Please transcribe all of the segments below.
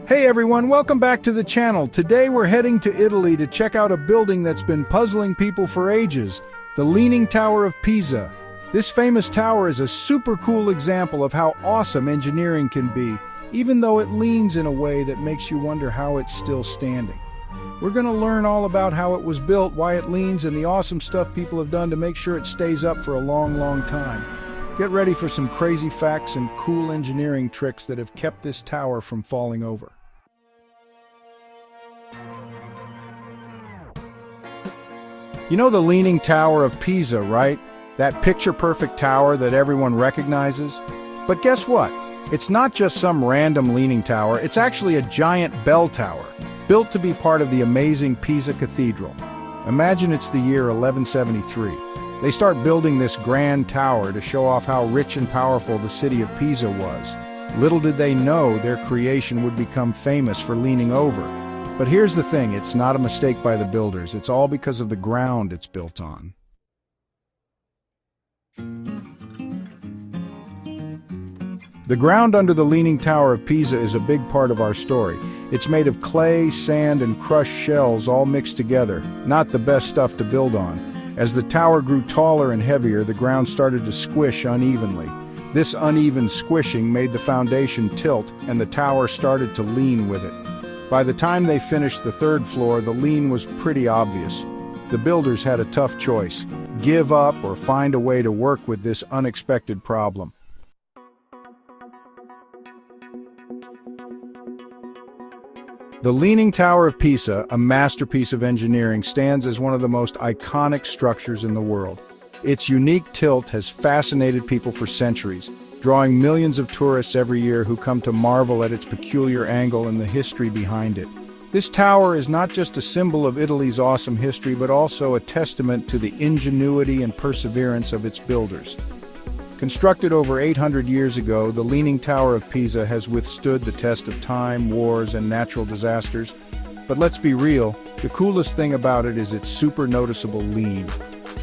Hey everyone, welcome back to the channel. Today we're heading to Italy to check out a building that's been puzzling people for ages, the Leaning Tower of Pisa. This famous tower is a super cool example of how awesome engineering can be, even though it leans in a way that makes you wonder how it's still standing. We're going to learn all about how it was built, why it leans, and the awesome stuff people have done to make sure it stays up for a long time. Get ready for some crazy facts and cool engineering tricks that have kept this tower from falling over. You know the Leaning Tower of Pisa, right? That picture-perfect tower that everyone recognizes? But guess what? It's not just some random leaning tower, it's actually a giant bell tower, built to be part of the amazing Pisa Cathedral. Imagine it's the year 1173. They start building this grand tower to show off how rich and powerful the city of Pisa was. Little did they know their creation would become famous for leaning over. But here's the thing, it's not a mistake by the builders, it's all because of the ground it's built on. The ground under the Leaning Tower of Pisa is a big part of our story. It's made of clay, sand, and crushed shells all mixed together, not the best stuff to build on. As the tower grew taller and heavier, the ground started to squish unevenly. This uneven squishing made the foundation tilt, and the tower started to lean with it. By the time they finished the third floor, the lean was pretty obvious. The builders had a tough choice: give up or find a way to work with this unexpected problem. The Leaning Tower of Pisa, a masterpiece of engineering, stands as one of the most iconic structures in the world. Its unique tilt has fascinated people for centuries, drawing millions of tourists every year who come to marvel at its peculiar angle and the history behind it. This tower is not just a symbol of Italy's awesome history, but also a testament to the ingenuity and perseverance of its builders. Constructed over 800 years ago, the Leaning Tower of Pisa has withstood the test of time, wars, and natural disasters. But let's be real, the coolest thing about it is its super noticeable lean.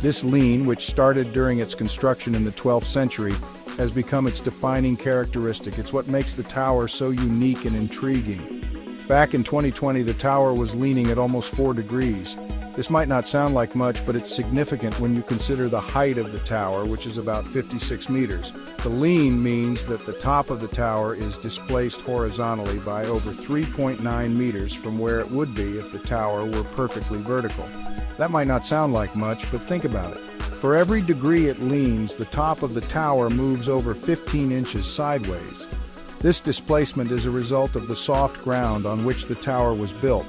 This lean, which started during its construction in the 12th century, has become its defining characteristic. It's what makes the tower so unique and intriguing. Back in 2020, the tower was leaning at almost 4 degrees. This might not sound like much, but it's significant when you consider the height of the tower, which is about 56 meters. The lean means that the top of the tower is displaced horizontally by over 3.9 meters from where it would be if the tower were perfectly vertical. That might not sound like much, but think about it. For every degree it leans, the top of the tower moves over 15 inches sideways. This displacement is a result of the soft ground on which the tower was built,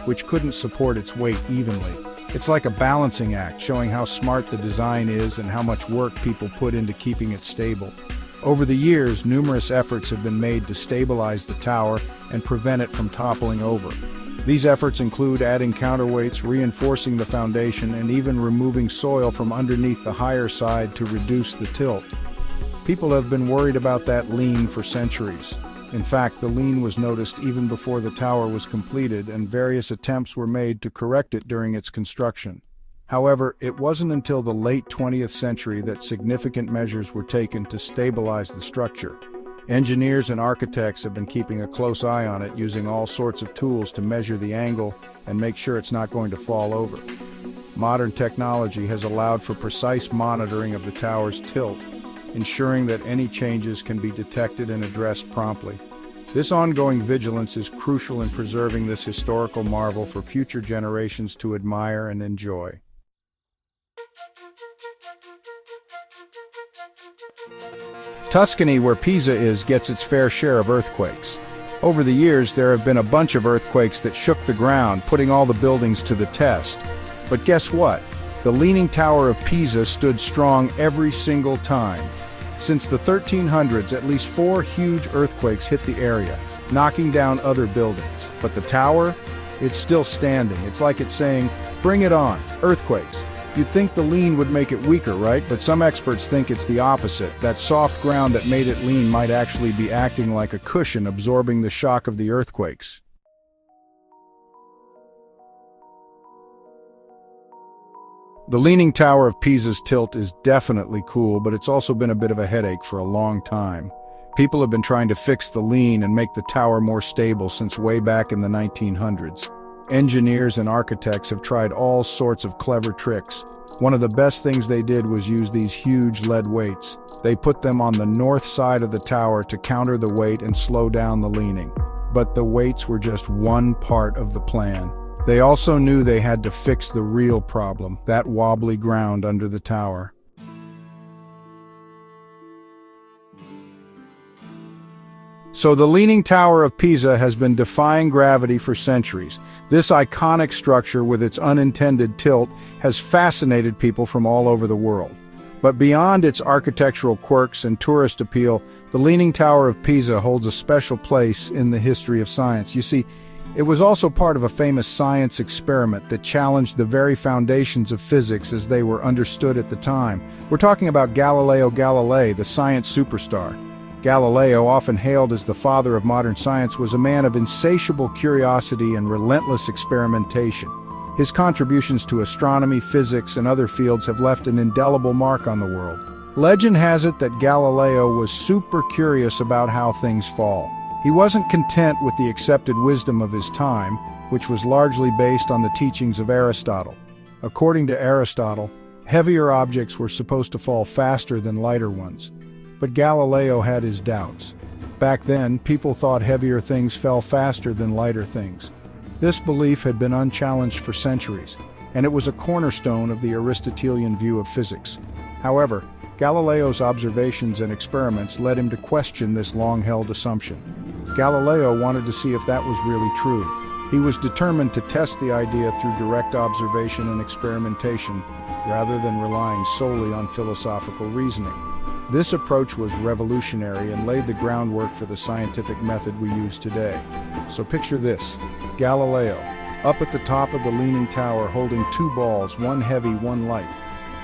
which couldn't support its weight evenly. It's like a balancing act, showing how smart the design is and how much work people put into keeping it stable. Over the years, numerous efforts have been made to stabilize the tower and prevent it from toppling over. These efforts include adding counterweights, reinforcing the foundation, and even removing soil from underneath the higher side to reduce the tilt. People have been worried about that lean for centuries. In fact, the lean was noticed even before the tower was completed, and various attempts were made to correct it during its construction. However, it wasn't until the late 20th century that significant measures were taken to stabilize the structure. Engineers and architects have been keeping a close eye on it, using all sorts of tools to measure the angle and make sure it's not going to fall over. Modern technology has allowed for precise monitoring of the tower's tilt, ensuring that any changes can be detected and addressed promptly. This ongoing vigilance is crucial in preserving this historical marvel for future generations to admire and enjoy. Tuscany, where Pisa is, gets its fair share of earthquakes. Over the years, there have been a bunch of earthquakes that shook the ground, putting all the buildings to the test. But guess what? The Leaning Tower of Pisa stood strong every single time. Since the 1300s, at least 4 huge earthquakes hit the area, knocking down other buildings. But the tower? It's still standing. It's like it's saying, "Bring it on, earthquakes." You'd think the lean would make it weaker, right? But some experts think it's the opposite. That soft ground that made it lean might actually be acting like a cushion, absorbing the shock of the earthquakes. The Leaning Tower of Pisa's tilt is definitely cool, but it's also been a bit of a headache for a long time. People have been trying to fix the lean and make the tower more stable since way back in the 1900s. Engineers and architects have tried all sorts of clever tricks. One of the best things they did was use these huge lead weights. They put them on the north side of the tower to counter the weight and slow down the leaning. But the weights were just one part of the plan. They also knew they had to fix the real problem, that wobbly ground under the tower. So the Leaning Tower of Pisa has been defying gravity for centuries. This iconic structure with its unintended tilt has fascinated people from all over the world. But beyond its architectural quirks and tourist appeal, the Leaning Tower of Pisa holds a special place in the history of science. You see, it was also part of a famous science experiment that challenged the very foundations of physics as they were understood at the time. We're talking about Galileo Galilei, the science superstar. Galileo, often hailed as the father of modern science, was a man of insatiable curiosity and relentless experimentation. His contributions to astronomy, physics, and other fields have left an indelible mark on the world. Legend has it that Galileo was super curious about how things fall. He wasn't content with the accepted wisdom of his time, which was largely based on the teachings of Aristotle. According to Aristotle, heavier objects were supposed to fall faster than lighter ones. But Galileo had his doubts. Back then, people thought heavier things fell faster than lighter things. This belief had been unchallenged for centuries, and it was a cornerstone of the Aristotelian view of physics. However, Galileo's observations and experiments led him to question this long-held assumption. Galileo wanted to see if that was really true. He was determined to test the idea through direct observation and experimentation, rather than relying solely on philosophical reasoning. This approach was revolutionary and laid the groundwork for the scientific method we use today. So picture this: Galileo, up at the top of the Leaning Tower holding two balls, one heavy, one light.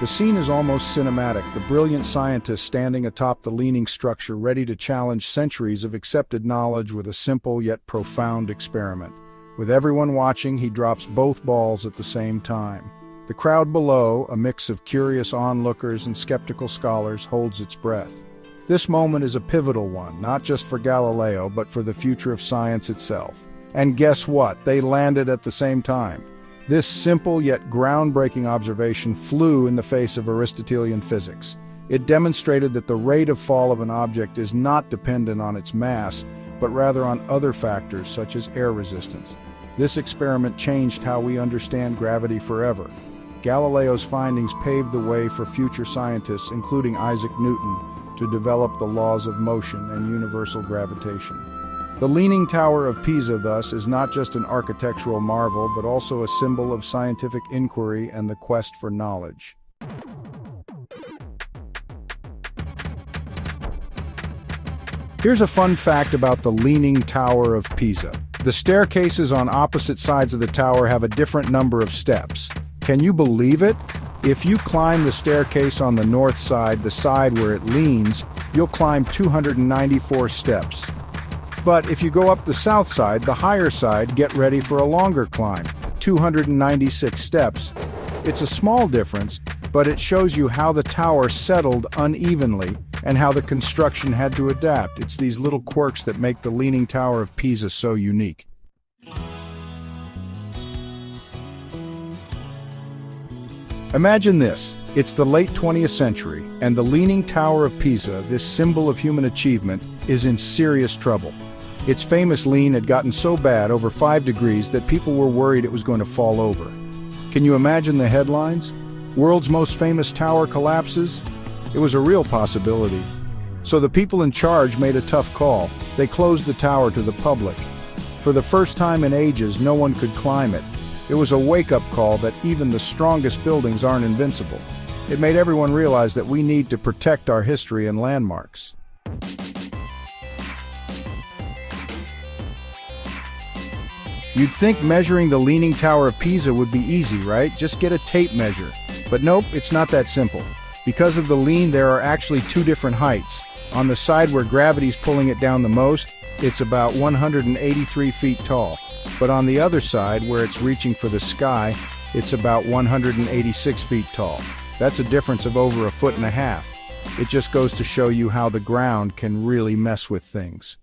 The scene is almost cinematic, the brilliant scientist standing atop the leaning structure ready to challenge centuries of accepted knowledge with a simple yet profound experiment. With everyone watching, he drops both balls at the same time. The crowd below, a mix of curious onlookers and skeptical scholars, holds its breath. This moment is a pivotal one, not just for Galileo, but for the future of science itself. And guess what? They landed at the same time. This simple yet groundbreaking observation flew in the face of Aristotelian physics. It demonstrated that the rate of fall of an object is not dependent on its mass, but rather on other factors such as air resistance. This experiment changed how we understand gravity forever. Galileo's findings paved the way for future scientists, including Isaac Newton, to develop the laws of motion and universal gravitation. The Leaning Tower of Pisa, thus, is not just an architectural marvel, but also a symbol of scientific inquiry and the quest for knowledge. Here's a fun fact about the Leaning Tower of Pisa. The staircases on opposite sides of the tower have a different number of steps. Can you believe it? If you climb the staircase on the north side, the side where it leans, you'll climb 294 steps. But if you go up the south side, the higher side, get ready for a longer climb, 296 steps. It's a small difference, but it shows you how the tower settled unevenly and how the construction had to adapt. It's these little quirks that make the Leaning Tower of Pisa so unique. Imagine this. It's the late 20th century, and the Leaning Tower of Pisa, this symbol of human achievement, is in serious trouble. Its famous lean had gotten so bad, over 5 degrees, that people were worried it was going to fall over. Can you imagine the headlines? World's most famous tower collapses? It was a real possibility. So the people in charge made a tough call. They closed the tower to the public. For the first time in ages, no one could climb it. It was a wake-up call that even the strongest buildings aren't invincible. It made everyone realize that we need to protect our history and landmarks. You'd think measuring the Leaning Tower of Pisa would be easy, right? Just get a tape measure. But nope, it's not that simple. Because of the lean, there are actually 2 different heights. On the side where gravity's pulling it down the most, it's about 183 feet tall. But on the other side, where it's reaching for the sky, it's about 186 feet tall. That's a difference of over 1.5 feet. It just goes to show you how the ground can really mess with things.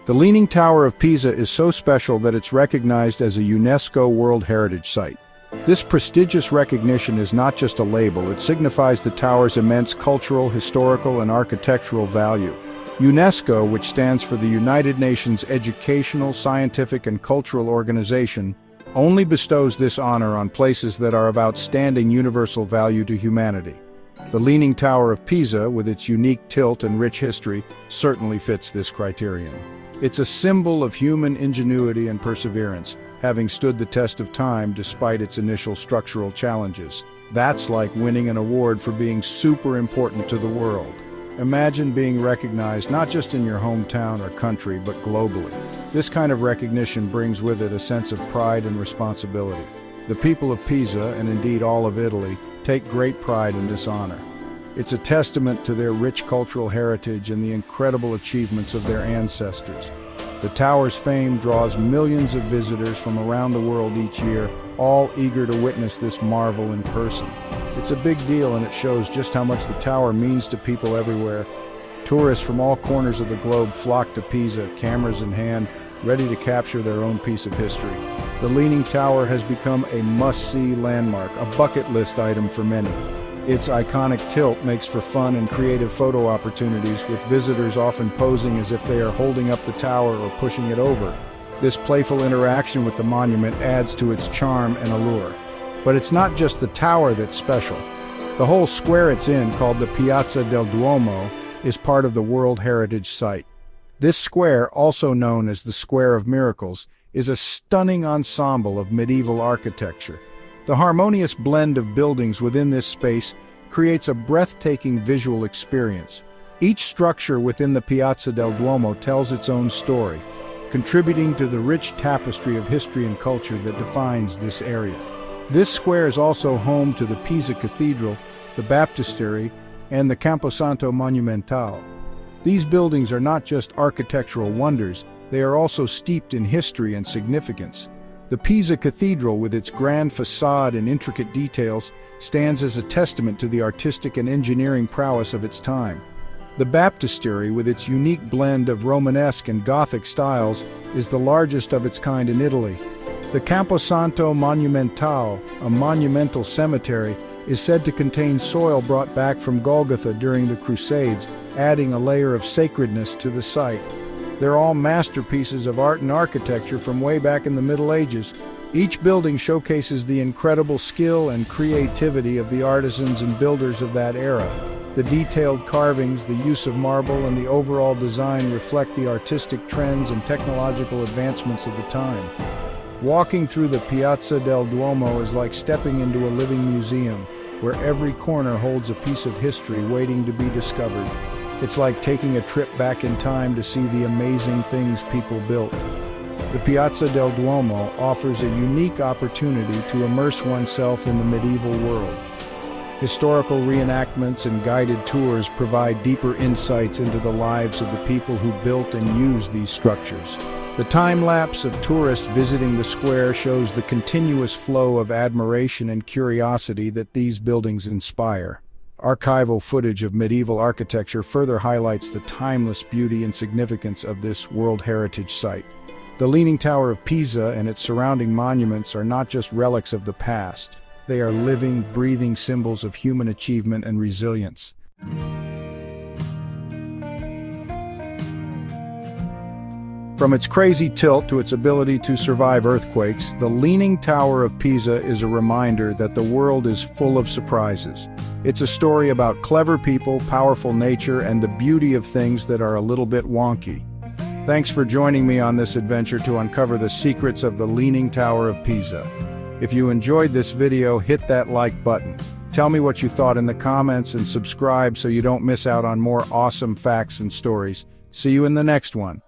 The Leaning Tower of Pisa is so special that it's recognized as a UNESCO World Heritage Site. This prestigious recognition is not just a label, it signifies the tower's immense cultural, historical, and architectural value. UNESCO, which stands for the United Nations Educational, Scientific, and Cultural Organization, only bestows this honor on places that are of outstanding universal value to humanity. The Leaning Tower of Pisa, with its unique tilt and rich history, certainly fits this criterion. It's a symbol of human ingenuity and perseverance, having stood the test of time despite its initial structural challenges. That's like winning an award for being super important to the world. Imagine being recognized not just in your hometown or country, but globally. This kind of recognition brings with it a sense of pride and responsibility. The people of Pisa, and indeed all of Italy, take great pride in this honor. It's a testament to their rich cultural heritage and the incredible achievements of their ancestors. The tower's fame draws millions of visitors from around the world each year, all eager to witness this marvel in person. It's a big deal, and it shows just how much the tower means to people everywhere. Tourists from all corners of the globe flock to Pisa, cameras in hand, ready to capture their own piece of history. The Leaning Tower has become a must-see landmark, a bucket list item for many. Its iconic tilt makes for fun and creative photo opportunities, with visitors often posing as if they are holding up the tower or pushing it over. This playful interaction with the monument adds to its charm and allure. But it's not just the tower that's special. The whole square it's in, called the Piazza del Duomo, is part of the World Heritage Site. This square, also known as the Square of Miracles, is a stunning ensemble of medieval architecture. The harmonious blend of buildings within this space creates a breathtaking visual experience. Each structure within the Piazza del Duomo tells its own story, contributing to the rich tapestry of history and culture that defines this area. This square is also home to the Pisa Cathedral, the Baptistery, and the Camposanto Monumentale. These buildings are not just architectural wonders, they are also steeped in history and significance. The Pisa Cathedral, with its grand facade and intricate details, stands as a testament to the artistic and engineering prowess of its time. The Baptistery, with its unique blend of Romanesque and Gothic styles, is the largest of its kind in Italy. The Camposanto Monumentale, a monumental cemetery, is said to contain soil brought back from Golgotha during the Crusades, adding a layer of sacredness to the site. They're all masterpieces of art and architecture from way back in the Middle Ages. Each building showcases the incredible skill and creativity of the artisans and builders of that era. The detailed carvings, the use of marble, and the overall design reflect the artistic trends and technological advancements of the time. Walking through the Piazza del Duomo is like stepping into a living museum, where every corner holds a piece of history waiting to be discovered. It's like taking a trip back in time to see the amazing things people built. The Piazza del Duomo offers a unique opportunity to immerse oneself in the medieval world. Historical reenactments and guided tours provide deeper insights into the lives of the people who built and used these structures. The time-lapse of tourists visiting the square shows the continuous flow of admiration and curiosity that these buildings inspire. Archival footage of medieval architecture further highlights the timeless beauty and significance of this World Heritage Site. The Leaning Tower of Pisa and its surrounding monuments are not just relics of the past. They are living, breathing symbols of human achievement and resilience. From its crazy tilt to its ability to survive earthquakes, the Leaning Tower of Pisa is a reminder that the world is full of surprises. It's a story about clever people, powerful nature, and the beauty of things that are a little bit wonky. Thanks for joining me on this adventure to uncover the secrets of the Leaning Tower of Pisa. If you enjoyed this video, hit that like button. Tell me what you thought in the comments and subscribe so you don't miss out on more awesome facts and stories. See you in the next one.